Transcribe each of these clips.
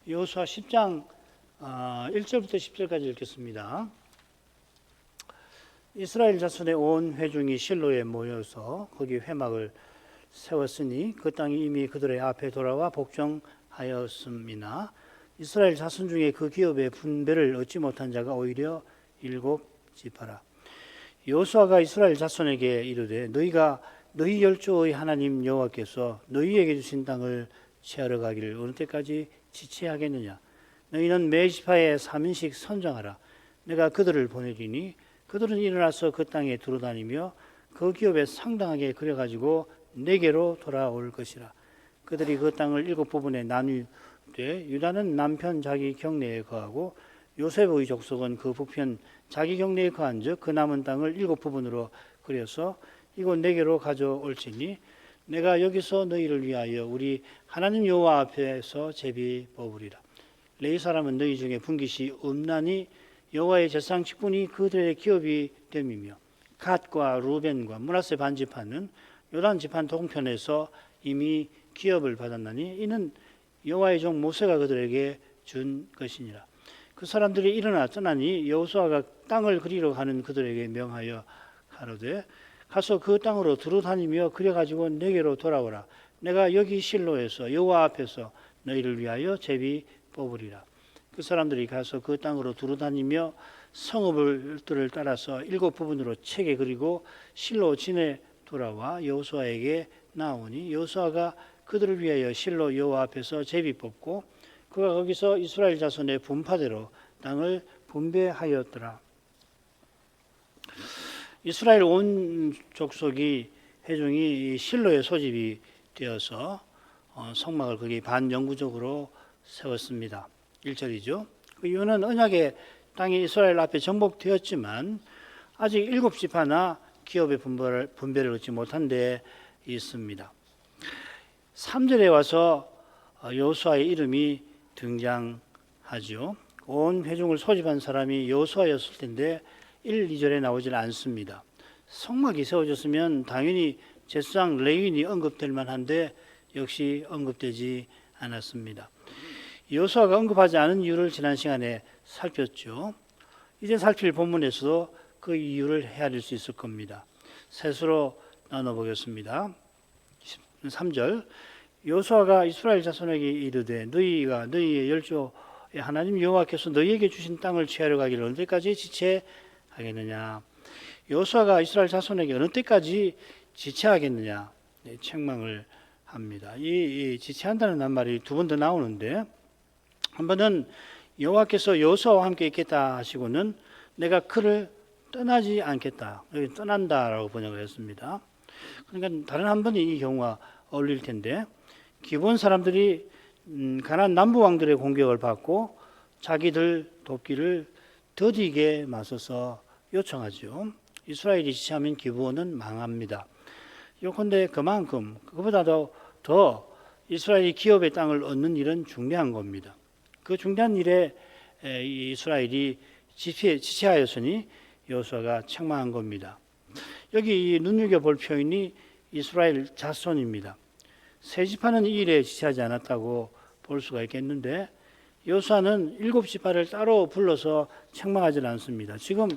여호수아 10장 1절부터 10절까지 읽겠습니다. 이스라엘 자손의 온 회중이 실로에 모여서 거기 회막을 세웠으니 그 땅이 이미 그들의 앞에 돌아와 복종하였음이나 이스라엘 자손 중에 그 기업의 분배를 얻지 못한 자가 오히려 7지파라. 여호수아가 이스라엘 자손에게 이르되 너희가 너희 열조의 하나님 여호와께서 너희에게 주신 땅을 취하러 가기를 어느 때까지 지체하겠느냐. 너희는 매 지파에 3인씩 선정하라. 내가 그들을 보내리니 그들은 일어나서 그 땅에 두루다니며 그 기업에 상당하게 그려가지고 내게로 돌아올 것이라. 그들이 그 땅을 7부분에 나누되 유다는 남편 자기 경내에 거하고 요셉의 족속은 그 북편 자기 경내에 거한즉 그 남은 땅을 7부분으로 그려서 이곳 내게로 가져올지니 내가 여기서 너희를 위하여 우리 하나님 여호와 앞에서 제비 뽑으리라. 레위 사람은 너희 중에 분깃이 없나니 여호와의 제사장 직분이 그들의 기업이 됨이며 갓과 루벤과 므낫세 반지파는 요단 지판 동편에서 이미 기업을 받았나니 이는 여호와의 종 모세가 그들에게 준 것이니라. 그 사람들이 일어나 떠나니 여호수아가 땅을 그리러 가는 그들에게 명하여 가로되 가서 그 땅으로 두루다니며 그려가지고 내게로 돌아오라. 내가 여기 실로에서 여호와 앞에서 너희를 위하여 제비 뽑으리라. 그 사람들이 가서 그 땅으로 두루다니며 성읍들을 따라서 7부분으로 채게 그리고 실로 진에 돌아와 여호수아에게 나오니 여호수아가 그들을 위하여 실로 여호와 앞에서 제비 뽑고 그가 거기서 이스라엘 자손의 분파대로 땅을 분배하였더라. 이스라엘 온 족속이 회중이 실로에 소집이 되어서 성막을 거기 반영구적으로 세웠습니다. 1절이죠. 그 이유는 언약의 땅이 이스라엘 앞에 정복되었지만 아직 7지파나 기업의 분배를 얻지 못한 데 있습니다. 3절에 와서 여호수아의 이름이 등장하죠. 온 회중을 소집한 사람이 여호수아였을 텐데 1, 2절에 나오질 않습니다. 성막이 세워졌으면 당연히 제사장 레위인이 언급될 만한데 역시 언급되지 않았습니다. 여호수아가 언급하지 않은 이유를 지난 시간에 살폈죠. 이제 살필 본문에서도 그 이유를 헤아릴 수 있을 겁니다. 셋으로 나눠보겠습니다. 3절 여호수아가 이스라엘 자손에게 이르되 너희가 너희의 열조의 하나님 여호와께서 너희에게 주신 땅을 취하려 가기를 어느 때까지 지체하겠느냐. 여호수아가 이스라엘 자손에게 어느 때까지 지체하겠느냐 책망을 합니다. 이 지체한다는 말이 두 번 더 나오는데 한 번은 여호와께서 여호수아와 함께 있겠다 하시고는 내가 그를 떠나지 않겠다. 여기 떠난다라고 번역을 했습니다. 그러니까 다른 한 번이 이 경우가 어울릴 텐데 기본 사람들이 가나안 남부 왕들의 공격을 받고 자기들 돕기를 더디게 맞서서 요청하죠. 이스라엘이 지체하면 기브온은 망합니다. 요컨대 그만큼 그보다도 더 이스라엘이 기업의 땅을 얻는 일은 중요한 겁니다. 그 중요한 일에 이스라엘이 지체하였으니 여호수아가 책망한 겁니다. 여기 눈여겨볼 표현이 이스라엘 자손입니다. 세 지파는 이 일에 지체하지 않았다고 볼 수가 있겠는데 여호수아는 7지파를 따로 불러서 책망하지 않습니다. 지금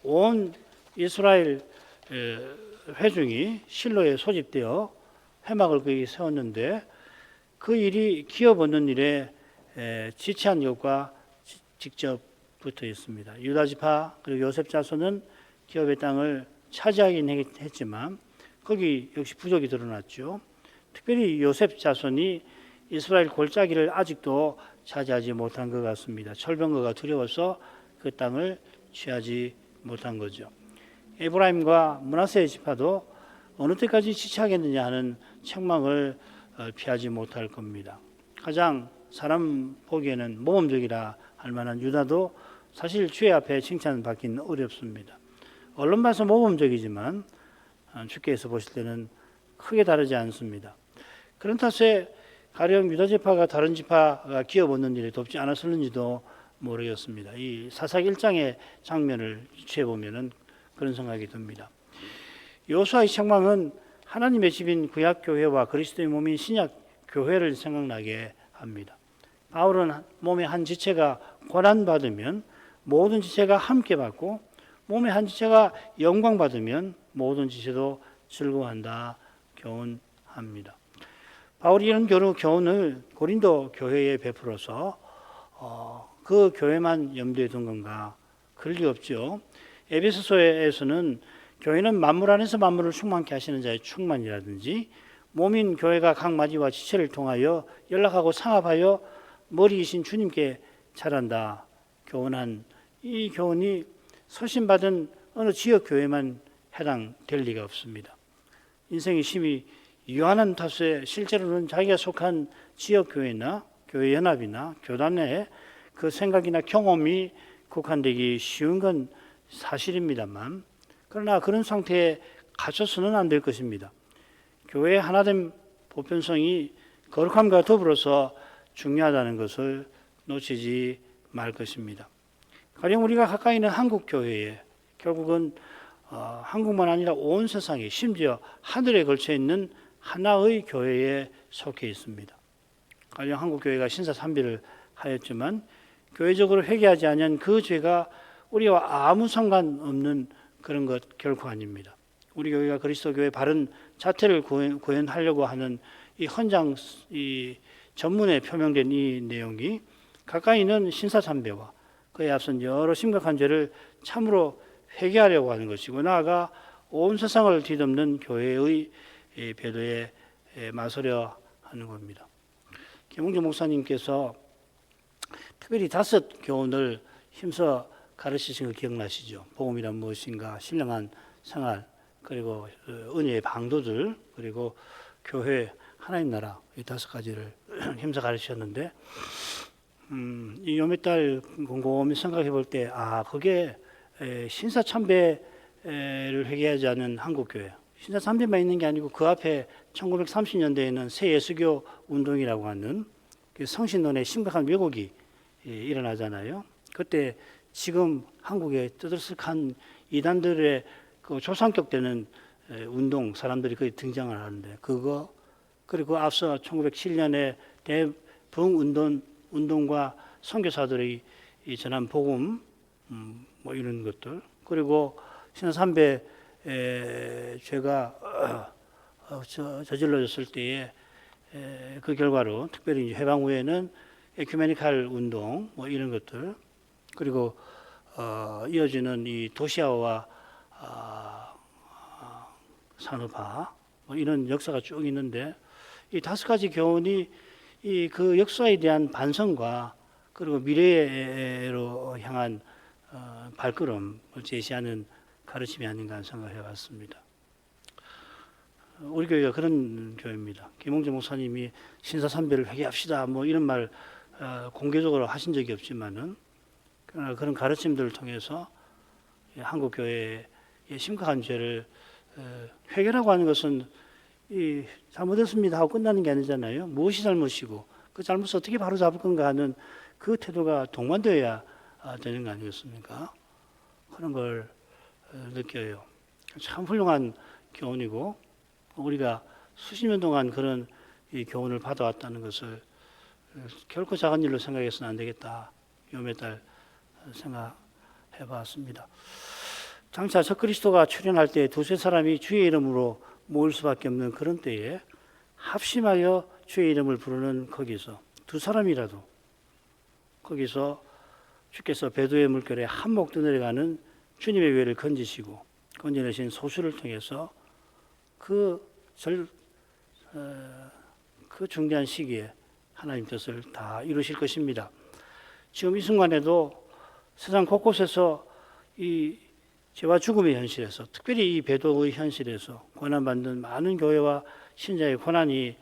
온 이스라엘 회중이 실로에 소집되어 회막을 거기 세웠는데 그 일이 기업 얻는 일에 지체한 것과 직접 붙어 있습니다. 유다 지파 그리고 요셉 자손은 기업의 땅을 차지하긴 했지만 거기 역시 부족이 드러났죠. 특별히 요셉 자손이 이스라엘 골짜기를 아직도 차지하지 못한 것 같습니다. 철병거가 두려워서 그 땅을 취하지 못한 거죠. 에브라임과 므낫세 지파도 어느 때까지 지체하겠느냐 하는 책망을 피하지 못할 겁니다. 가장 사람 보기에는 모범적이라 할 만한 유다도 사실 주의 앞에 칭찬받기는 어렵습니다. 언론 봐서 모범적이지만 주께서 보실 때는 크게 다르지 않습니다. 그런 탓에 가령 유다 지파가 다른 지파가 기업 얻는 일에 돕지 않았을는지도 모르겠습니다. 이 사사기 1장의 장면을 유추해 보면은 그런 생각이 듭니다. 여호수아의 책망은 하나님의 집인 구약 교회와 그리스도의 몸인 신약 교회를 생각나게 합니다. 바울은 몸의 한 지체가 고난받으면 모든 지체가 함께 받고 몸의 한 지체가 영광받으면 모든 지체도 즐거워한다 교훈합니다. 바울이 이런 교훈을 고린도 교회에 베풀어서 그 교회만 염두에 둔 건가? 그럴 리 없죠. 에베소서에서는 교회는 만물 안에서 만물을 충만케 하시는 자의 충만이라든지 몸인 교회가 각 마디와 지체를 통하여 연락하고 상합하여 머리이신 주님께 잘한다 교훈한 이 교훈이 서신받은 어느 지역 교회만 해당될 리가 없습니다. 인생이 심히 유한한 탓에 실제로는 자기가 속한 지역 교회나 교회 연합이나 교단 내에 그 생각이나 경험이 국한되기 쉬운 건 사실입니다만, 그러나 그런 상태에 갇혀서는 안 될 것입니다. 교회의 하나된 보편성이 거룩함과 더불어서 중요하다는 것을 놓치지 말 것입니다. 가령 우리가 가까이 있는 한국 교회에 결국은 한국만 아니라 온 세상에 심지어 하늘에 걸쳐 있는 하나의 교회에 속해 있습니다. 가령 한국 교회가 신사삼비를 하였지만 교회적으로 회개하지 않은 그 죄가 우리와 아무 상관없는 그런 것 결코 아닙니다. 우리 교회가 그리스도 교회 바른 자태를 구현하려고 하는 이 헌장 이 전문에 표명된 이 내용이 가까이 있는 신사삼배와 그에 앞선 여러 심각한 죄를 참으로 회개하려고 하는 것이고, 나아가 온 세상을 뒤덮는 교회의 배도에 맞서려 하는 겁니다. 김홍주 목사님께서 특별히 5 교훈을 힘써 가르치신 거 기억나시죠? 복음이란 무엇인가, 신령한 생활, 그리고 은혜의 방도들, 그리고 교회, 하나님 나라, 이 5가지를 힘써 가르치셨는데, 이 요 몇 달 곰곰이 생각해 볼 때, 그게 신사참배를 회개하지 않은 한국교회, 신사참배만 있는 게 아니고 그 앞에 1930년대에는 새예수교 운동이라고 하는 그 성신론의 심각한 왜곡이 일어나잖아요. 그때 지금 한국에 떠들썩한 이단들의 그 조상격 되는 운동 사람들이 거기 등장을 하는데, 그거 그리고 앞서 1907년에 대붕운동과 선교사들이 전한 복음, 뭐 이런 것들, 그리고 신사삼배 죄가 저질러졌을 때에 그 결과로 특별히 해방 후에는 에큐메니칼 운동, 뭐 이런 것들, 그리고 이어지는 이 도시화와 산업화, 뭐 이런 역사가 쭉 있는데, 이 5가지 교훈이 이 그 역사에 대한 반성과 그리고 미래로 향한 발걸음을 제시하는 가르침이 아닌가 하는 생각을 해봤습니다. 우리 교회가 그런 교회입니다. 김홍재 목사님이 신사삼배를 회개합시다 뭐 이런 말 공개적으로 하신 적이 없지만은, 그러나 그런 가르침들을 통해서 한국 교회의 심각한 죄를 회개라고 하는 것은 잘못했습니다 하고 끝나는 게 아니잖아요. 무엇이 잘못이고 그 잘못을 어떻게 바로 잡을 건가 하는 그 태도가 동반되어야 되는 거 아니겠습니까? 그런 걸 느껴요. 참 훌륭한 교훈이고, 우리가 수십 년 동안 그런 이 교훈을 받아왔다는 것을 결코 작은 일로 생각해서는 안 되겠다. 요 몇 달 생각해 봤습니다. 장차 적그리스도가 출현할 때 2-3 사람이 주의 이름으로 모일 수밖에 없는 그런 때에 합심하여 주의 이름을 부르는 거기서 2 사람이라도 거기서 주께서 배도의 물결에 한몫 떠내려가는 주님의 외를 건지시고 건져내신 소수를 통해서 그 중대한 시기에 하나님 뜻을 다 이루실 것입니다. 지금 이 순간에도 세상 곳곳에서 이 죄와 죽음의 현실에서, 특별히 이 배도의 현실에서 고난받는 많은 교회와 신자의 고난이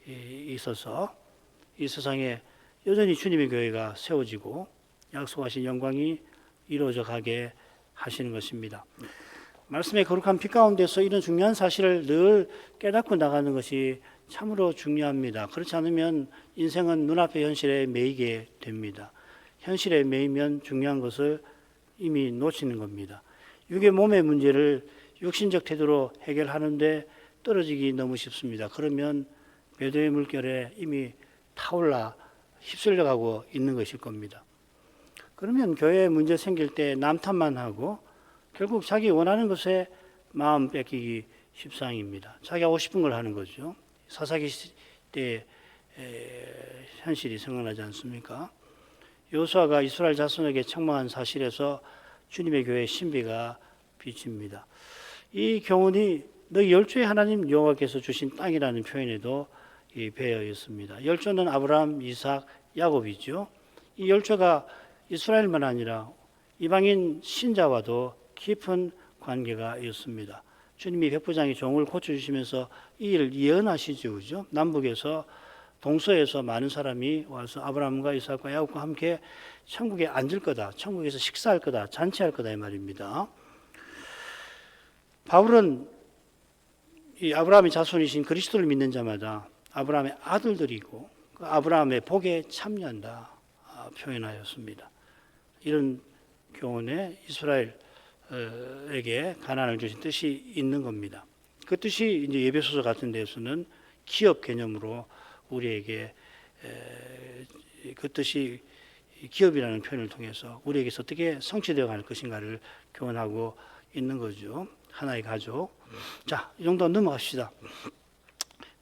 있어서 이 세상에 여전히 주님의 교회가 세워지고 약속하신 영광이 이루어져 가게 하시는 것입니다. 말씀의 거룩한 빛 가운데서 이런 중요한 사실을 늘 깨닫고 나가는 것이 참으로 중요합니다. 그렇지 않으면 인생은 눈앞의 현실에 매이게 됩니다. 현실에 매이면 중요한 것을 이미 놓치는 겁니다. 육의 몸의 문제를 육신적 태도로 해결하는데 떨어지기 너무 쉽습니다. 그러면 배도의 물결에 이미 타올라 휩쓸려 가고 있는 것일 겁니다. 그러면 교회에 문제 생길 때 남탓만 하고 결국 자기 원하는 것에 마음 뺏기기 십상입니다. 자기가 하고 싶은 걸 하는 거죠. 사사기 때 현실이 생각나지 않습니까? 여호수아가 이스라엘 자손에게 책망한 사실에서 주님의 교회의 신비가 비칩니다. 이 교훈이 너희 열조의 하나님 여호와께서 주신 땅이라는 표현에도 배어 있습니다. 열조는 아브라함, 이삭, 야곱이죠. 이 열조가 이스라엘만 아니라 이방인 신자와도 깊은 관계가 있습니다. 주님이 백부장의 종을 고쳐주시면서 이 일을 예언하시죠. 그죠? 남북에서 동서에서 많은 사람이 와서 아브라함과 이삭과 야곱과 함께 천국에 앉을 거다. 천국에서 식사할 거다. 잔치할 거다. 이 말입니다. 바울은 이 아브라함의 자손이신 그리스도를 믿는 자마다 아브라함의 아들들이고 그 아브라함의 복에 참여한다 표현하였습니다. 이런 교훈에 이스라엘에게 가나안을 주신 뜻이 있는 겁니다. 그 뜻이 이제 예배소서 같은 데서는 기업 개념으로 우리에게 그 뜻이 기업이라는 표현을 통해서 우리에게서 어떻게 성취되어 갈 것인가를 교훈하고 있는 거죠. 하나의 가족. 자, 이 정도 넘어갑시다.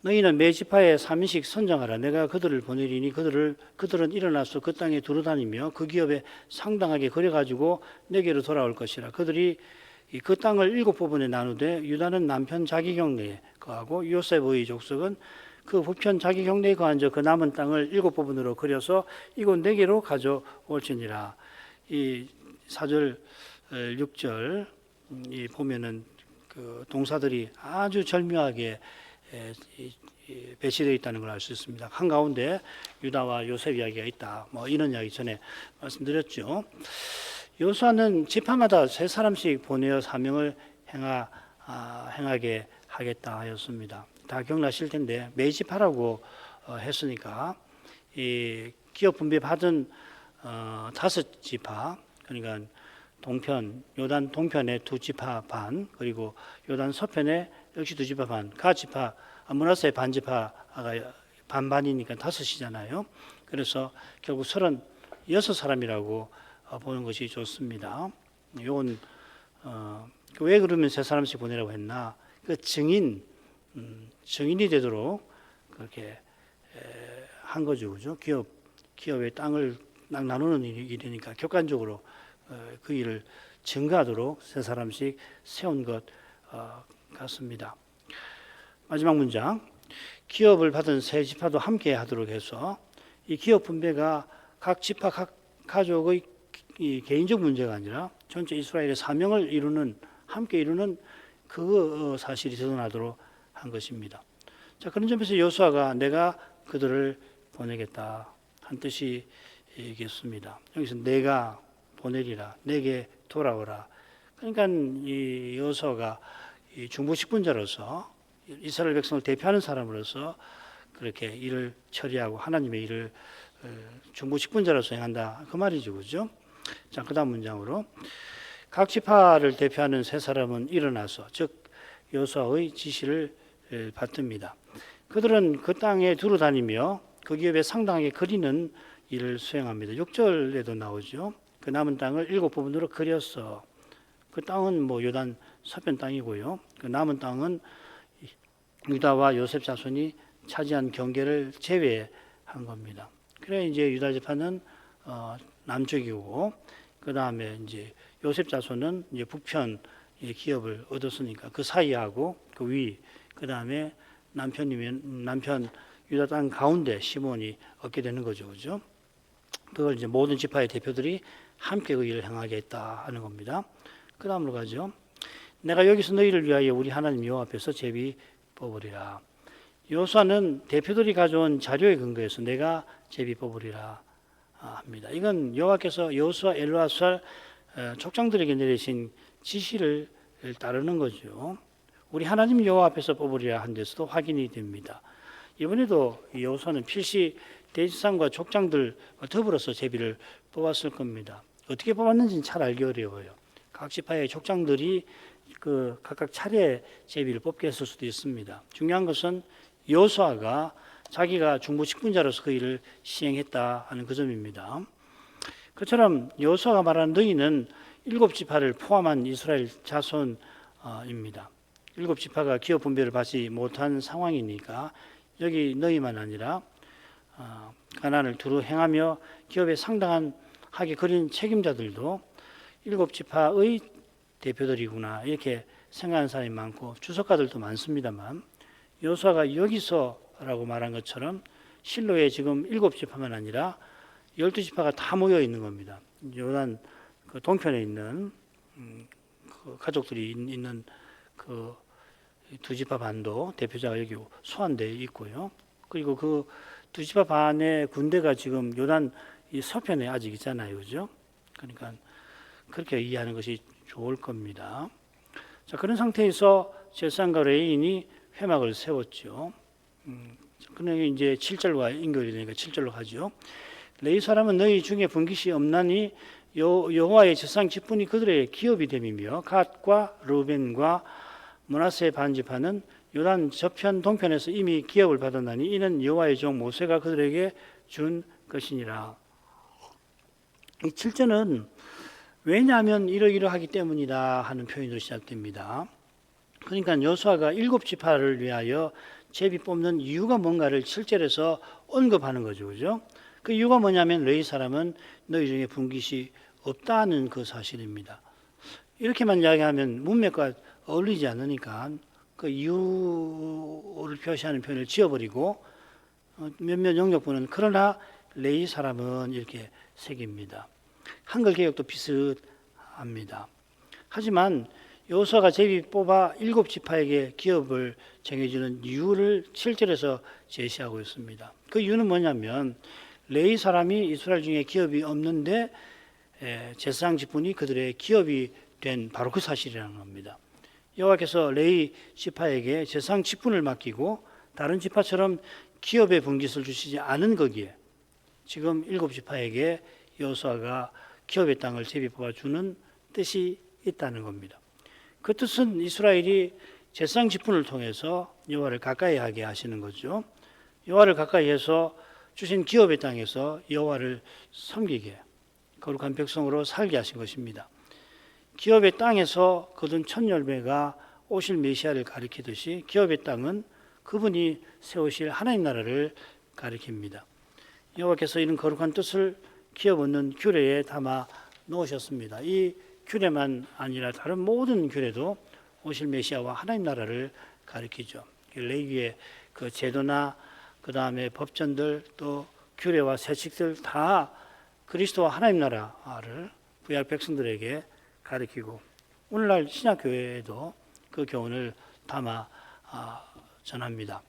너희는 매 지파에 3인씩 선정하라. 내가 그들을 보내리니 그들은 일어나서 그 땅에 두루다니며 그 기업에 상당하게 거려가지고 내게로 돌아올 것이라. 그들이 그 땅을 7부분에 나누되 유다는 남편 자기 경내에 거하고 요셉의 족속은 그 북편 자기 경내에 거한 그 남은 땅을 7부분으로 거려서 이곳 내게로 가져올지니라. 이 4절 6절 이 보면은 그 동사들이 아주 절묘하게 배치되어 있다는 걸 알 수 있습니다. 한가운데 유다와 요셉 이야기가 있다. 뭐 이런 이야기 전에 말씀드렸죠. 여호수아는 지파마다 3사람씩 보내어 사명을 행하게 하겠다 하였습니다. 다 기억나실 텐데 매 지파라고 했으니까 이 기업 분배 받은 5지파 그러니까 동편 요단 동편의 2지파 반 그리고 요단 서편에 역시 2지파 반 가지파 므낫세 반지파가 반반이니까 5이잖아요. 그래서 결국 36사람이라고 보는 것이 좋습니다. 요건 왜 그러면 3사람씩 보내라고 했나? 그 증인이 되도록 그렇게 한 거죠, 그죠? 기업의 땅을 나누는 일이니까 객관적으로 그 일을 증거하도록 3사람씩 세운 것 같습니다. 마지막 문장. 기업을 받은 3지파도 함께 하도록 해서 이 기업 분배가 각 지파 각 가족의 이 개인적 문제가 아니라 전체 이스라엘의 사명을 함께 이루는 그 사실이 드러나도록 한 것입니다. 자, 그런 점에서 여호수아가 내가 그들을 보내겠다 한 뜻이겠습니다. 여기서 내가 보내리라, 내게 돌아오라. 그러니까 이 여호수아가 중보직분자로서 이스라엘 백성을 대표하는 사람으로서 그렇게 일을 처리하고 하나님의 일을 중보직분자로서 행한다 그 말이죠, 그죠? 자, 그다음 문장으로 각 지파를 대표하는 3사람은 일어나서 즉 여호수아의 지시를 받듭니다. 그들은 그 땅에 두루 다니며 그 기업에 상당하게 거리는 일을 수행합니다. 6절에도 나오죠. 그 남은 땅을 7부분으로 거렸어. 그 땅은 뭐 요단 서편 땅이고요. 그 남은 땅은 유다와 요셉 자손이 차지한 경계를 제외한 겁니다. 그래 이제 유다 지파는 남쪽이고 그 다음에 이제 요셉 자손은 이제 북편 기업을 얻었으니까 그 사이하고 그 위, 그 다음에 남편 유다 땅 가운데 시몬이 얻게 되는 거죠, 그죠? 그걸 이제 모든 지파의 대표들이 함께 그 일을 행하게 했다 하는 겁니다. 그 다음으로 가죠. 내가 여기서 너희를 위하여 우리 하나님 여호와 앞에서 제비 뽑으리라. 여호수아는 대표들이 가져온 자료에 근거해서 내가 제비 뽑으리라 합니다. 이건 여호와께서 여호수아, 엘르아살 족장들에게 내리신 지시를 따르는 거죠. 우리 하나님 여호와 앞에서 뽑으리라 한 데서도 확인이 됩니다. 이번에도 여호수아는 필시 대지상과 족장들 더불어서 제비를 뽑았을 겁니다. 어떻게 뽑았는지는 잘 알기 어려워요. 각 지파의 족장들이 그 각각 차례 제비를 뽑게 했을 수도 있습니다. 중요한 것은 여호수아가 자기가 중보 직분자로서 그 일을 시행했다 하는 그 점입니다. 그처럼 여호수아가 말하는 너희는 일곱 지파를 포함한 이스라엘 자손입니다. 일곱 지파가 기업 분배를 받지 못한 상황이니까 여기 너희만 아니라 가나안을 두루 행하며 기업에 상당한 하게 거린 책임자들도 일곱 지파의 대표들이구나 이렇게 생각하는 사람이 많고 주석가들도 많습니다만 여호수아가 여기서라고 말한 것처럼 실로에 지금 일곱 지파만 아니라 12지파가 다 모여 있는 겁니다. 요단 그 동편에 있는 그 가족들이 있는 그 두 지파 반도 대표자가 여기 소환되어 있고요. 그리고 그 두 지파 반의 군대가 지금 요단 이 서편에 아직 있잖아요, 그죠? 그러니까 그렇게 이해하는 것이 좋을 겁니다. 자, 그런 상태에서 제사장과 레위인이 회막을 세웠죠. 그러니까 이제 7절과 연결이 되니까 7절로 가죠. 레위 사람은 너희 중에 분깃이 없나니 여호와의 제사장 직분이 그들의 기업이 됨이며 갓과 르벤과 므낫세 반지파는 요단 저편 동편에서 이미 기업을 받았나니 이는 여호와의 종 모세가 그들에게 준 것이니라. 이 7절은 왜냐하면 이러이러하기 때문이다 하는 표현으로 시작됩니다. 그러니까 여호수아가 일곱 지파를 위하여 제비 뽑는 이유가 뭔가를 7절에서 언급하는 거죠, 그죠? 그 이유가 뭐냐면 레위 사람은 너희 중에 분깃이 없다는 그 사실입니다. 이렇게만 이야기하면 문맥과 어울리지 않으니까 그 이유를 표시하는 표현을 지어버리고 몇몇 영역부는 그러나 레위 사람은 이렇게 새깁니다. 한글 개혁도 비슷합니다. 하지만 여호수아가 제비 뽑아 일곱 지파에게 기업을 정해주는 이유를 7절에서 제시하고 있습니다. 그 이유는 뭐냐면 레위 사람이 이스라엘 중에 기업이 없는데 제사장 직분이 그들의 기업이 된 바로 그 사실이라는 겁니다. 여호와께서 레위 지파에게 제사장 직분을 맡기고 다른 지파처럼 기업의 분깃을 주시지 않은 거기에 지금 일곱 지파에게 여호수아가 기업의 땅을 제비 뽑아 주는 뜻이 있다는 겁니다. 그 뜻은 이스라엘이 제사장 직분을 통해서 여호와를 가까이 하게 하시는 거죠. 여호와를 가까이해서 주신 기업의 땅에서 여호와를 섬기게 거룩한 백성으로 살게 하신 것입니다. 기업의 땅에서 거둔 첫 열매가 오실 메시아를 가리키듯이 기업의 땅은 그분이 세우실 하나님 나라를 가리킵니다. 여호와께서 이런 거룩한 뜻을 기업 얻는 규례에 담아 놓으셨습니다. 이 규례만 아니라 다른 모든 규례도 오실 메시아와 하나님 나라를 가리키죠. 레위의 그 제도나 그 다음에 법전들 또 규례와 세칙들 다 그리스도와 하나님 나라를 구약 백성들에게 가리키고 오늘날 신약교회에도 그 교훈을 담아 전합니다.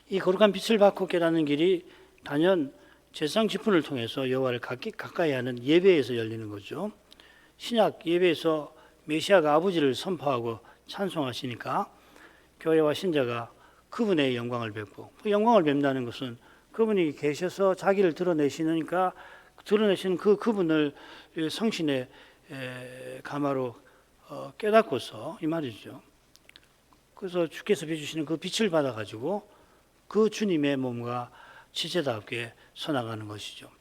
이 거룩한 빛을 받고 깨닫는 길이 단연 제사장 직분을 통해서 여호와를 가까이 하는 예배에서 열리는 거죠. 신약 예배에서 메시아가 아버지를 선포하고 찬송하시니까 교회와 신자가 그분의 영광을 뵙고 그 영광을 뵙는다는 것은 그분이 계셔서 자기를 드러내시니까 드러내시는 그분을 성신의 가마로 깨닫고서 이 말이죠. 그래서 주께서 비추시는 그 빛을 받아가지고 그 주님의 몸과 지체답게 서나가는 것이죠.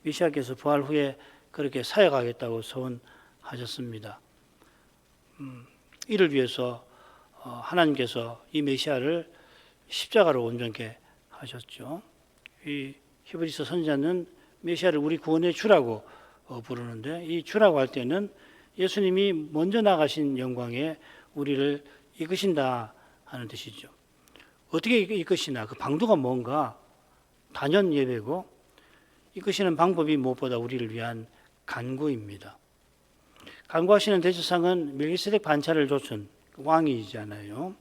메시아께서 부활 후에 그렇게 사역하겠다고 소원하셨습니다. 이를 위해서 하나님께서 이 메시아를 십자가로 온전케 하셨죠. 이 히브리서 선지자는 메시아를 우리 구원의 주라고 부르는데 이 주라고 할 때는 예수님이 먼저 나가신 영광에 우리를 이끄신다 하는 뜻이죠. 어떻게 이끄시나 그 방도가 뭔가 단연 예배고 이끄시는 방법이 무엇보다 우리를 위한 간구입니다. 간구하시는 대제사장은 멜기세덱 반차를 좇은 왕이잖아요.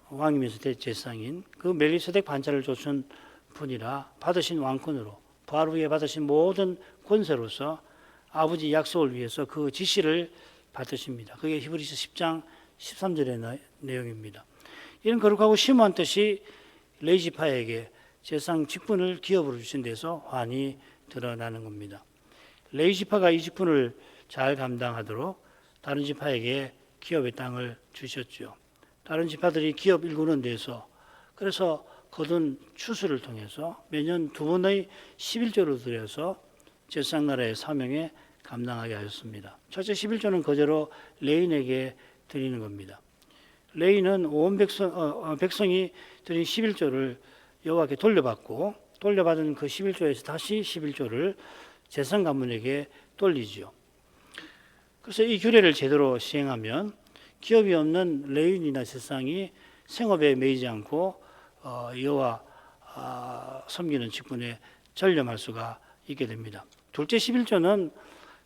왕이면서 대제사장인 그 멜기세덱 반차를 좇은 분이라 받으신 왕권으로 부활 후에 받으신 모든 권세로서 아버지 약속을 위해서 그 지시를 받으십니다. 그게 히브리서 10장 13절의 내용입니다. 이런 거룩하고 심오한 뜻이 레위 지파에게 제사장 직분을 기업으로 주신 데서 환히 드러나는 겁니다. 레위 지파가 이 직분을 잘 감당하도록 다른 지파에게 기업의 땅을 주셨죠. 다른 지파들이 기업 일구는 데서 그래서 거둔 추수를 통해서 매년 두 번의 11조를 들여서 제사장 나라의 사명에 감당하게 하였습니다. 첫째 11조는 거제로 레인에게 드리는 겁니다. 레인은 온 백성이 드린 11조를 여호와께 돌려받고 돌려받은 그 11조에서 다시 11조를 제사장 가문에게 돌리죠. 그래서 이 규례를 제대로 시행하면 기업이 없는 레인이나 제사장이 생업에 매이지 않고 여호와 섬기는 직분에 전념할 수가 있게 됩니다. 둘째 11조는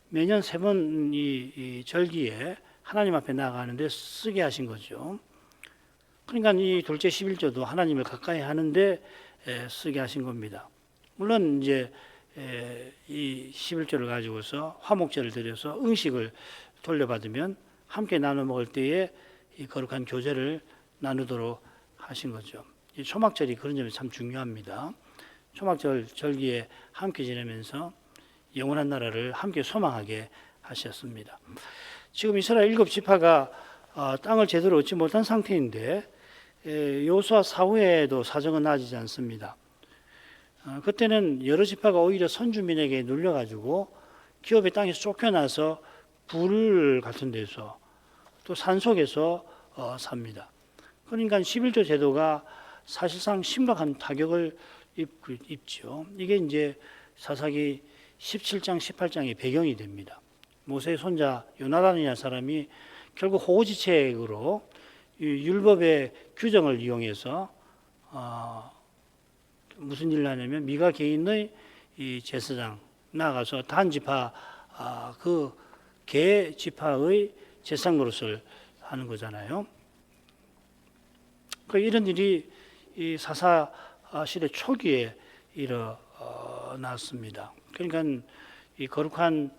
매년 3번 이 절기에 하나님 앞에 나아가는데 쓰게 하신 거죠. 그러니까 이 둘째 11조도 하나님을 가까이 하는데 쓰게 하신 겁니다. 물론 이제 이 11조를 가지고서 화목제를 드려서 음식을 돌려받으면 함께 나눠 먹을 때에 이 거룩한 교제를 나누도록 하신 거죠. 이 초막절이 그런 점이 참 중요합니다. 초막절 절기에 함께 지내면서 영원한 나라를 함께 소망하게 하셨습니다. 지금 이스라엘 7지파가 땅을 제대로 얻지 못한 상태인데 여호수아 사후에도 사정은 나아지지 않습니다. 그때는 여러 지파가 오히려 선주민에게 눌려가지고 기업의 땅에서 쫓겨나서 불 같은 데서 또 산속에서 삽니다. 그러니까 11조 제도가 사실상 심각한 타격을 입죠. 이게 이제 사사기 17장, 18장의 배경이 됩니다. 모세의 손자 요나단이라는 사람이 결국 호지책으로 율법의 규정을 이용해서 무슨 일을 하냐면 미가 개인의 이 제사장 나가서 단 지파 그 개 지파의 제사장 노릇을 하는 거잖아요. 이런 일이 이 사사 시대 초기에 일어났습니다. 그러니까 이 거룩한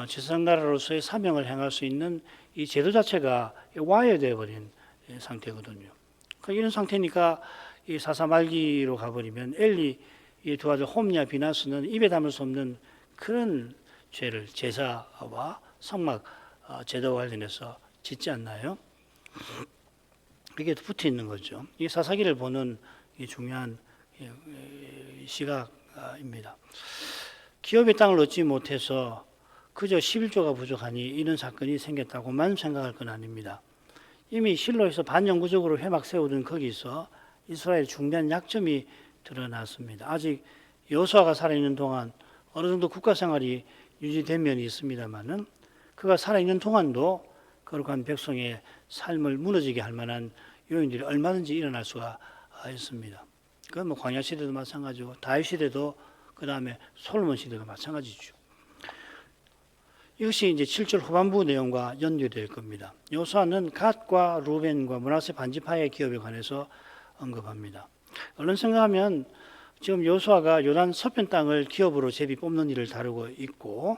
제사장 나라로서의 사명을 행할 수 있는 이 제도 자체가 와해되어 버린 상태거든요. 이런 상태니까 이 사사 말기로 가버리면 엘리 이 두 아들 홈리와 비나스는 입에 담을 수 없는 그런 죄를 제사와 성막 제도와 관련해서 짓지 않나요? 이게 붙어 있는 거죠. 이 사사기를 보는 이 중요한 시각입니다. 기업의 땅을 얻지 못해서 그저 11조가 부족하니 이런 사건이 생겼다고만 생각할 건 아닙니다. 이미 실로에서 반영구적으로 회막 세우던 거기서 이스라엘 중대한 약점이 드러났습니다. 아직 여호수아가 살아있는 동안 어느 정도 국가 생활이 유지된 면이 있습니다만은 그가 살아있는 동안도 거룩한 백성의 삶을 무너지게 할 만한 요인들이 얼마든지 일어날 수가 있습니다. 그건 뭐 광야 시대도 마찬가지고 다윗 시대도 그 다음에 솔로몬 시대도 마찬가지죠. 이것이 이제 7절 후반부 내용과 연결될 겁니다. 여호수아는 갓과 루벤과 므낫세 반지파의 기업에 관해서 언급합니다. 얼른 생각하면 지금 여호수아가 요단 서편 땅을 기업으로 제비 뽑는 일을 다루고 있고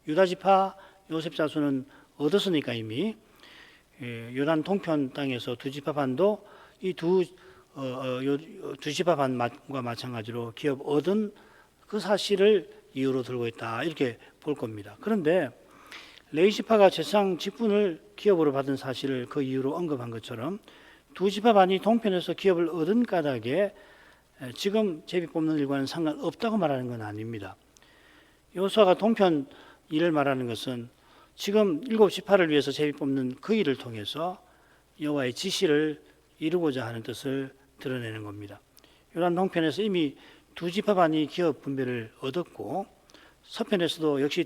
유다 지파 요셉 자손은 얻었으니까 이미 요단 동편 땅에서 두 지파 반도 이 두 지파 반과 마찬가지로 기업 얻은 그 사실을 이유로 들고 있다 이렇게 볼 겁니다. 그런데 레위 지파가 제사장 직분을 기업으로 받은 사실을 그 이유로 언급한 것처럼 두 지파 반이 동편에서 기업을 얻은 까닭에 지금 제비 뽑는 일과는 상관없다고 말하는 건 아닙니다. 여호수아가 동편 일을 말하는 것은 지금 7지파를 위해서 제비 뽑는 그 일을 통해서 여호와의 지시를 이루고자 하는 뜻을 드러내는 겁니다. 요단 동편에서 이미 두 지파 반이 기업 분배를 얻었고 서편에서도 역시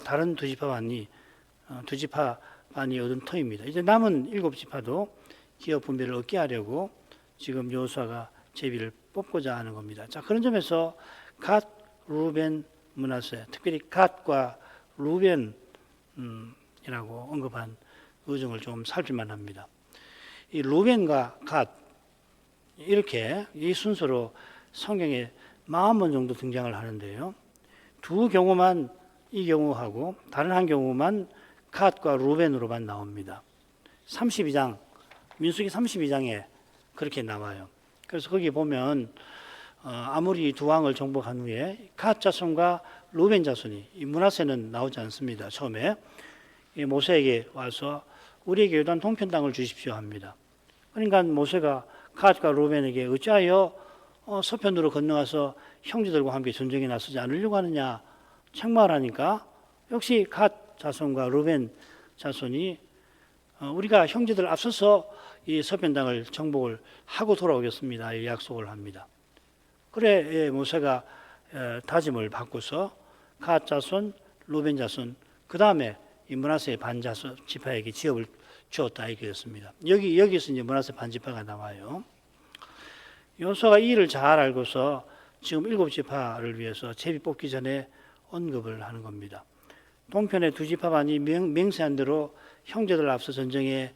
다른 두 지파 반이 얻은 터입니다. 이제 남은 7지파도 기업 분배를 얻게 하려고 지금 여호수아가 제비를 뽑고자 하는 겁니다. 자, 그런 점에서 갓, 루벤, 므낫세, 특별히 갓과 루벤이라고 언급한 의정을 좀 살필만 합니다. 이 루벤과 갓 이렇게 이 순서로 성경에 40번 정도 등장을 하는데요. 두 경우만 이 경우하고 다른 한 경우만 갓과 루벤으로만 나옵니다. 32장 민수기 32장에 그렇게 나와요. 그래서 거기 보면 아무리 두 왕을 정복한 후에 갓 자손과 루벤 자손이 이 므낫세는 나오지 않습니다. 처음에 모세에게 와서 우리에게 요단 동편 땅을 주십시오 합니다. 그러니까 모세가 갓과 루벤에게 어찌하여 서편으로 건너가서 형제들과 함께 전쟁에 나서지 않으려고 하느냐 책망을 하니까 역시 갓 자손과 루벤 자손이 우리가 형제들 앞서서 이 서편 땅을 정복을 하고 돌아오겠습니다. 이 약속을 합니다. 그래 모세가 다짐을 바꿔서 갓 자손, 루벤 자손, 그 다음에 이 므낫세 반자손 지파에게 지업을 주었다 이렇게 됐습니다. 여기서 이제 므낫세 반지파가 나와요. 여호수아가 이 일을 잘 알고서 지금 7지파를 위해서 제비 뽑기 전에 언급을 하는 겁니다. 동편의 2지파 반이 맹세한 대로 형제들 앞서 전쟁에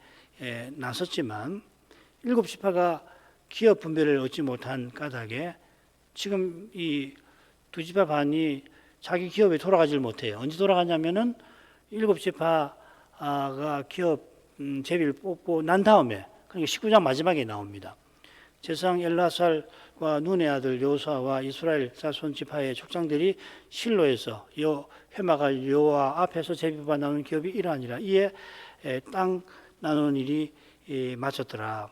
나섰지만 7지파가 기업 분배를 얻지 못한 까닭에 지금 이 2지파 반이 자기 기업에 돌아가질 못해요. 언제 돌아가냐면은 7지파가 기업 제비를 뽑고 난 다음에 그러니까 19장 마지막에 나옵니다. 제사장 엘라살과 눈의 아들 여호수아와 이스라엘 자손 지파의 족장들이 실로에서 회막할 여호와 앞에서 제비뽑아 나눈 기업이 이러하니라. 이에 땅 나누는 일이 마쳤더라.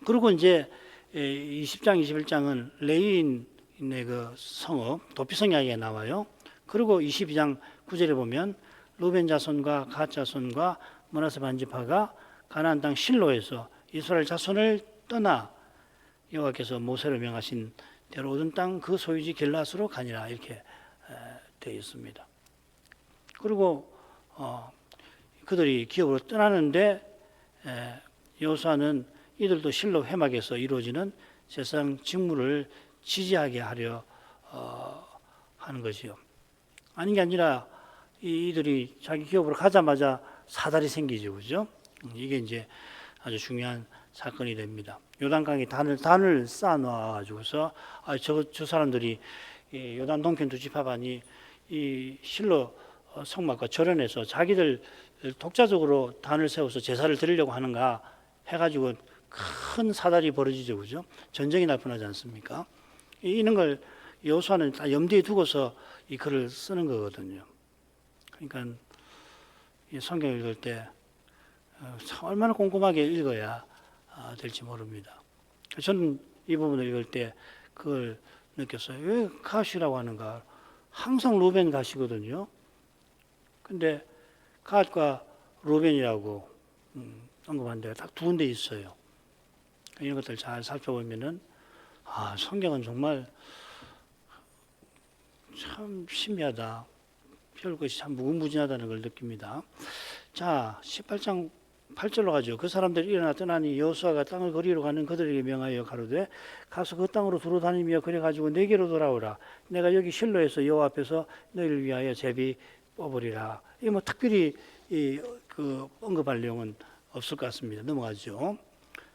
그리고 이제 20장 21장은 레위인의 그 성읍 도피성 이야기가 나와요. 그리고 22장 9절에 보면 루벤 자손과 갓 자손과 므낫세 반지파가 가나안 땅 실로에서 이스라엘 자손을 떠나 여호와께서 모세로 명하신 대로 얻은 땅 그 소유지 길앗으로 가니라 이렇게 되어 있습니다. 그리고 그들이 기업으로 떠나는데 여호수아는 이들도 실로 회막에서 이루어지는 제사장 직무를 지지하게 하려 하는 것이요. 아닌 게 아니라 이들이 자기 기업으로 가자마자 사달이 생기죠, 그죠? 이게 이제 아주 중요한 사건이 됩니다. 요단강에 단을 쌓아놓아가지고서 저 사람들이 요단 동편 2지파 반이 이 실로 성막과 절연에서 자기들 독자적으로 단을 세워서 제사를 드리려고 하는가 해가지고 큰 사달이 벌어지죠, 그죠? 전쟁이 날 뻔하지 않습니까? 이런 걸 여호수아는 다 염두에 두고서 이 글을 쓰는 거거든요. 그러니까 이 성경 읽을 때 얼마나 꼼꼼하게 읽어야 될지 모릅니다. 저는 이 부분을 읽을 때 그걸 느꼈어요. 왜 갓이라고 하는가? 항상 루벤 갓이거든요. 근데 갓과 루벤이라고 언급한 데가 딱 2군데 있어요. 이런 것들 잘 살펴보면은 성경은 정말 참 신비하다. 별 것이 참 무궁무진하다는 걸 느낍니다. 자, 18장 8절로 가죠. 그 사람들이 일어나 떠나니 여호수아가 땅을 거리로 가는 그들에게 명하여 가로되 가서 그 땅으로 두루 다니며 그래 가지고 내게로 돌아오라. 내가 여기 실로에서 여호와 앞에서 너희를 위하여 제비 뽑으리라. 이 뭐 특별히 그 언급할 내용은 없을 것 같습니다. 넘어가죠.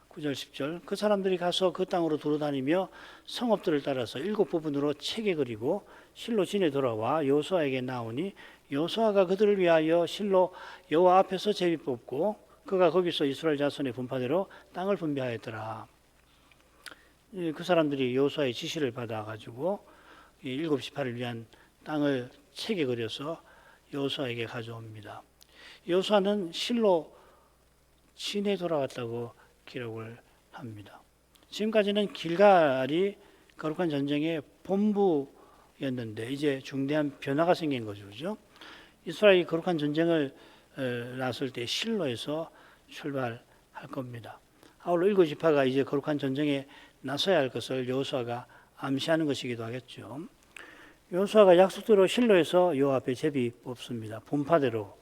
9절 10절 그 사람들이 가서 그 땅으로 두루 다니며 성읍들을 따라서 7부분으로 체계 그리고 실로 진에 돌아와 여호수아에게 나오니 여호수아가 그들을 위하여 실로 여호와 앞에서 제비 뽑고 그가 거기서 이스라엘 자손의 분파대로 땅을 분배하였더라. 그 사람들이 여호수아의 지시를 받아가지고 7지파를 위한 땅을 체계 그려서 여호수아에게 가져옵니다. 여호수아는 실로 진에 돌아왔다고 기록을 합니다. 지금까지는 길갈이 거룩한 전쟁의 본부였는데 이제 중대한 변화가 생긴 거죠. 그죠? 이스라엘이 거룩한 전쟁을 나설 때 실로에서 출발할 겁니다. 아울러 7지파가 이제 거룩한 전쟁에 나서야 할 것을 여호수아가 암시하는 것이기도 하겠죠. 여호수아가 약속대로 실로에서 여호와 앞에 제비 뽑습니다. 분파대로.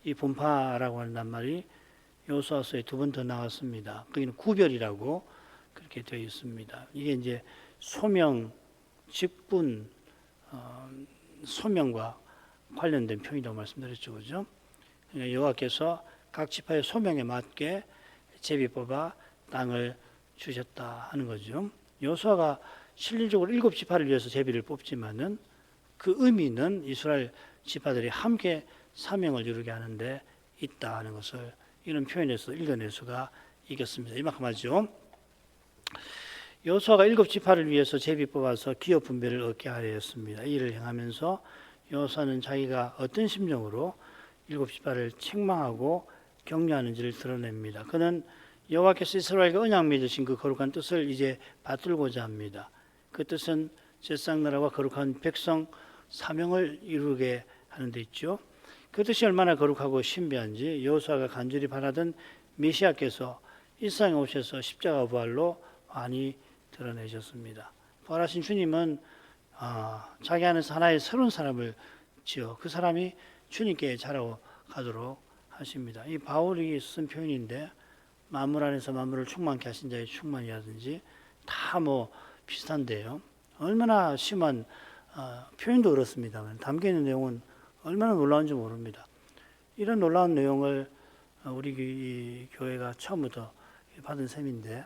이 분파라고 하는 낱말이 여호수아서에 2번 더 나왔습니다. 거기는 구별이라고 그렇게 되어 있습니다. 이게 이제 소명, 직분, 소명과 관련된 표현이라고 말씀드렸죠, 그죠? 여호와께서 각 지파의 소명에 맞게 제비 뽑아 땅을 주셨다 하는 거죠. 여호수아가 실질적으로 7지파를 위해서 제비를 뽑지만은 그 의미는 이스라엘 지파들이 함께 사명을 이루게 하는데 있다 하는 것을 이런 표현에서 읽어낼 수가 있겠습니다. 이만큼 하죠. 여호수아가 7지파를 위해서 제비 뽑아서 기업 분배를 얻게 하였습니다. 이 일을 행하면서 여호수아는 자기가 어떤 심정으로 7지파를 책망하고 격려하는지를 드러냅니다. 그는 여호와께서 이스라엘과 언약 맺으신 그 거룩한 뜻을 이제 받들고자 합니다. 그 뜻은 제사장 나라와 거룩한 백성 사명을 이루게 하는 데 있죠. 그 뜻이 얼마나 거룩하고 신비한지 여호수아가 간절히 바라던 메시아께서 이 세상에 오셔서 십자가 부활로 많이 드러내셨습니다. 부활하신 주님은 자기 안에서 하나의 새로운 사람을 지어 그 사람이 주님께 자라가도록 하십니다. 이 바울이 쓴 표현인데 만물 안에서 만물을 충만케 하신 자의 충만이라든지 다 비슷한데요. 얼마나 심한 표현도 그렇습니다만 담겨있는 내용은 얼마나 놀라운지 모릅니다. 이런 놀라운 내용을 우리 교회가 처음부터 받은 셈인데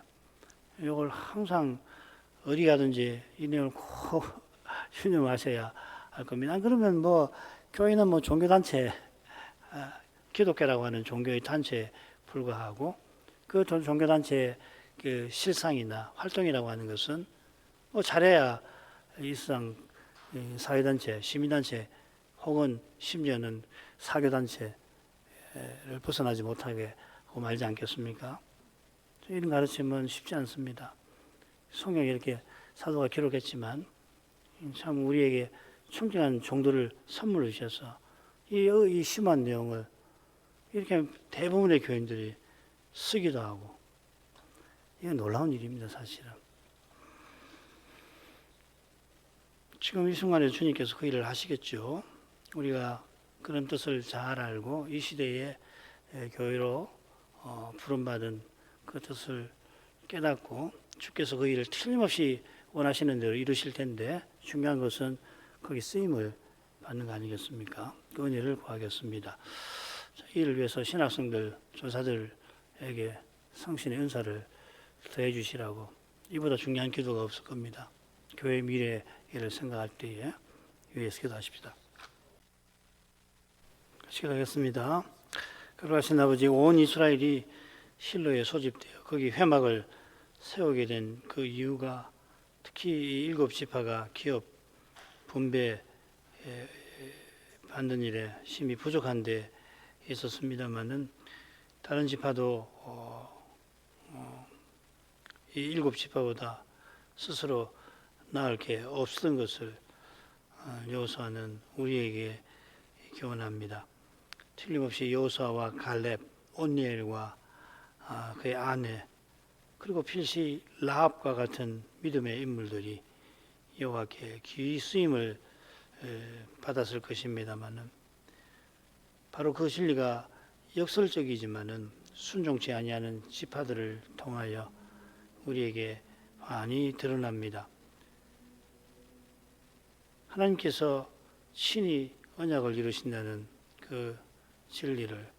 이걸 항상 어디 가든지 이 내용을 꼭 신념하셔야 할 겁니다. 안 그러면 교회는 종교단체, 기독교라고 하는 종교의 단체에 불과하고 그 종교단체의 그 실상이나 활동이라고 하는 것은 잘해야 이 세상 사회단체, 시민단체 혹은 심지어는 사교단체를 벗어나지 못하게 하고 말지 않겠습니까? 이런 가르침은 쉽지 않습니다. 성경에 이렇게 사도가 기록했지만 참 우리에게 충분한 정도를 선물로 주셔서 이 심한 내용을 이렇게 대부분의 교인들이 쓰기도 하고 이건 놀라운 일입니다. 사실은. 지금 이 순간에 주님께서 그 일을 하시겠죠. 우리가 그런 뜻을 잘 알고 이 시대에 교회로 부름받은 그 뜻을 깨닫고 주께서 그 일을 틀림없이 원하시는 대로 이루실 텐데 중요한 것은 거기 쓰임을 받는 거 아니겠습니까? 그 은혜를 구하겠습니다. 이 일을 위해서 신학생들, 조사들에게 성신의 은사를 더해 주시라고 이보다 중요한 기도가 없을 겁니다. 교회의 미래를 생각할 때에 위해서 기도하십시다. 시작하겠습니다. 거룩하신 아버지, 온 이스라엘이 실로에 소집되어 거기 회막을 세우게 된 그 이유가 특히 일곱 지파가 기업 분배 받는 일에 심히 부족한 데 있었습니다만은 다른 지파도 이 일곱 지파보다 스스로 나을 게 없었던 것을 여호수아는 우리에게 교훈합니다. 틀림없이 여호수아와 갈렙, 온니엘과 그의 아내 그리고 필시 라합과 같은 믿음의 인물들이 여호와께 귀히 쓰임을 받았을 것입니다만은 바로 그 진리가 역설적이지만은 순종치 아니하는 지파들을 통하여 우리에게 많이 드러납니다. 하나님께서 친히 언약을 이루신다는 그 진리를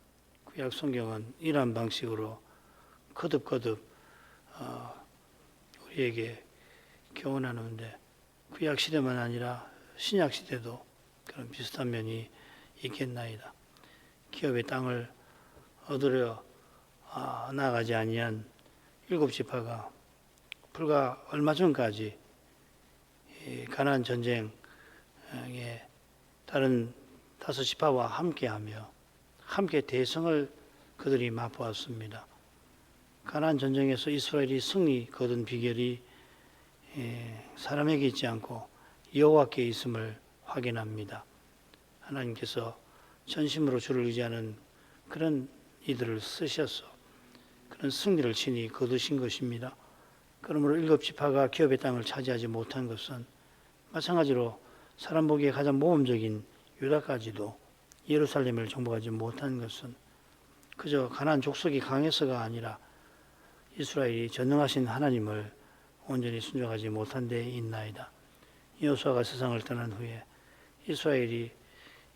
구약 성경은 이러한 방식으로 거듭거듭 우리에게 교훈하는데 구약 시대만 아니라 신약 시대도 그런 비슷한 면이 있겠나이다. 기업의 땅을 얻으려 나아가지 아니한 일곱 지파가 불과 얼마 전까지 가나안 전쟁에 다른 다섯 지파와 함께하며 함께 대성을 그들이 맛보았습니다. 가나안 전쟁에서 이스라엘이 승리 거둔 비결이 사람에게 있지 않고 여호와께 있음을 확인합니다. 하나님께서 전심으로 주를 의지하는 그런 이들을 쓰셔서 그런 승리를 친히 거두신 것입니다. 그러므로 일곱 지파가 기업의 땅을 차지하지 못한 것은 마찬가지로 사람 보기에 가장 모범적인 유다까지도 예루살렘을 정복하지 못한 것은 그저 가나안 족속이 강해서가 아니라 이스라엘이 전능하신 하나님을 온전히 순종하지 못한 데 있나이다. 여호수아가 세상을 떠난 후에 이스라엘이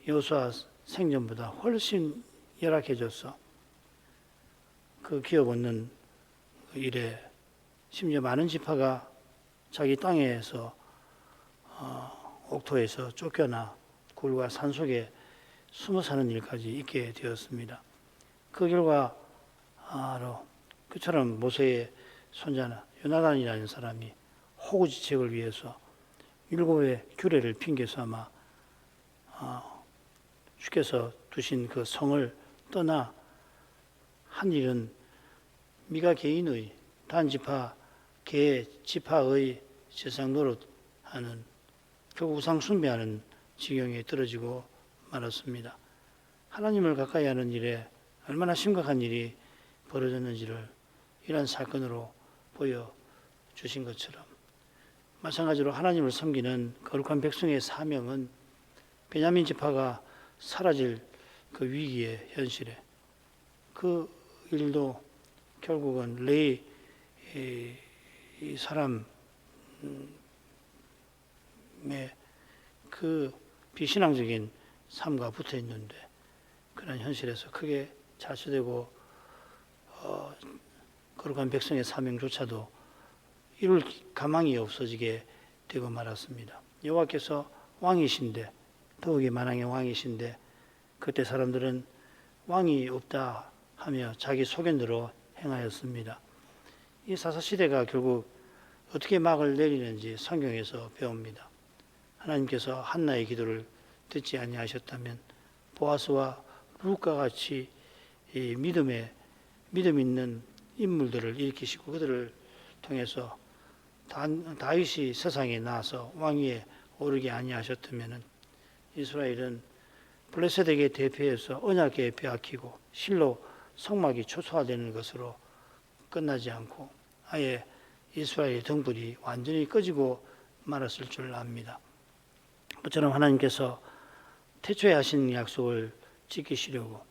여호수아 생전보다 훨씬 열악해져서 그 기업 얻는 일에 심지어 많은 지파가 자기 땅에서 옥토에서 쫓겨나 굴과 산속에 숨어 사는 일까지 있게 되었습니다. 그 결과로 그처럼 모세의 손자나 요나단이라는 사람이 호구지책을 위해서 일곱의 규례를 핑계 삼아 주께서 두신 그 성을 떠나 한 일은 미가 개인의 단지파 개 지파의 세상 노릇하는 결국 우상 숭배하는 지경에 떨어지고 말았습니다. 하나님을 가까이 하는 일에 얼마나 심각한 일이 벌어졌는지를 이러한 사건으로 보여주신 것처럼 마찬가지로 하나님을 섬기는 거룩한 백성의 사명은 베냐민 지파가 사라질 그 위기의 현실에 그 일도 결국은 레이 이 사람의 그 비신앙적인 삶과 붙어 있는데 그런 현실에서 크게 자초되고 거룩한 백성의 사명조차도 이룰 가망이 없어지게 되고 말았습니다. 여호와께서 왕이신데 더욱이 만왕의 왕이신데 그때 사람들은 왕이 없다 하며 자기 소견대로 행하였습니다. 이 사사시대가 결국 어떻게 막을 내리는지 성경에서 배웁니다. 하나님께서 한나의 기도를 듣지 아니하셨다면 보아스와 룻과 같이 이 믿음 있는 인물들을 일으키시고 그들을 통해서 다윗이 세상에 나와서 왕위에 오르게 아니하셨다면 이스라엘은 블레셋에게 대표해서 언약궤에 빼앗기고 실로 성막이 초토화되는 것으로 끝나지 않고 아예 이스라엘의 등불이 완전히 꺼지고 말았을 줄 압니다. 모처럼 하나님께서 태초에 하신 약속을 지키시려고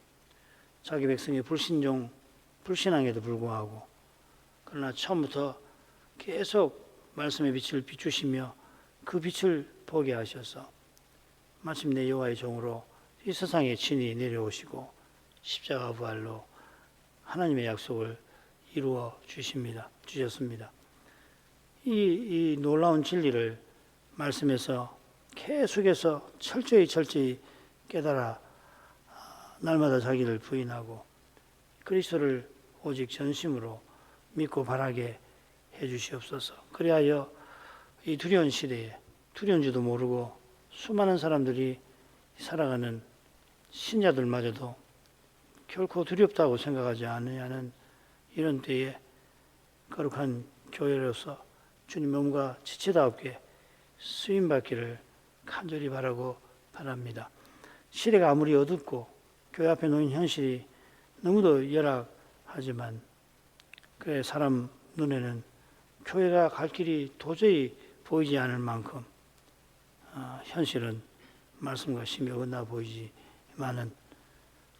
자기 백성이 불신앙에도 불구하고 그러나 처음부터 계속 말씀의 빛을 비추시며 그 빛을 보게 하셔서 마침내 여호와의 종으로 이 세상에 친히 내려오시고 십자가 부활로 하나님의 약속을 이루어 주셨습니다. 이 놀라운 진리를 말씀에서 계속해서 철저히 깨달아 날마다 자기를 부인하고 그리스도를 오직 전심으로 믿고 바라게 해주시옵소서. 그리하여 이 두려운 시대에 두려운 줄도 모르고 수많은 사람들이 살아가는 신자들마저도 결코 두렵다고 생각하지 않으냐는 이런 때에 거룩한 교회로서 주님 몸과 지체다없게 쓰임받기를 간절히 바라고 바랍니다. 시대가 아무리 어둡고 교회 앞에 놓인 현실이 너무도 열악하지만 그 사람 눈에는 교회가 갈 길이 도저히 보이지 않을 만큼 현실은 말씀과 심히 어긋나 보이지만은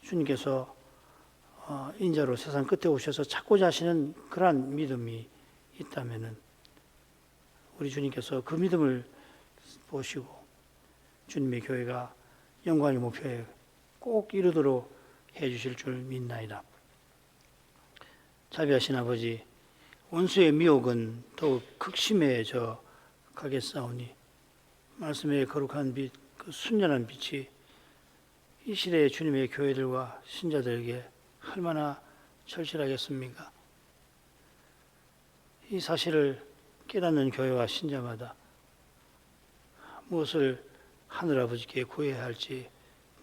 주님께서 인자로 세상 끝에 오셔서 찾고자 하시는 그러한 믿음이 있다면은 우리 주님께서 그 믿음을 보시고 주님의 교회가 영광의 목표에 꼭 이르도록 해주실 줄 믿나이다. 자비하신 아버지, 원수의 미혹은 더욱 극심해져 가겠사오니 말씀의 거룩한 빛, 그 순전한 빛이 이 시대의 주님의 교회들과 신자들에게 얼마나 절실하겠습니까? 이 사실을 깨닫는 교회와 신자마다 무엇을 하늘아버지께 구해야 할지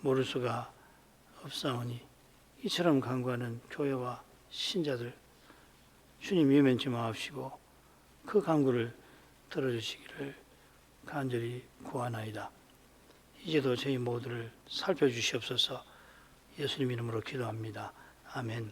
모를 수가 없사오니 이처럼 간구하는 교회와 신자들 주님 외면치 마옵시고 그 간구를 들어주시기를 간절히 구하나이다. 이제도 저희 모두를 살펴주시옵소서. 예수님 이름으로 기도합니다. 아멘.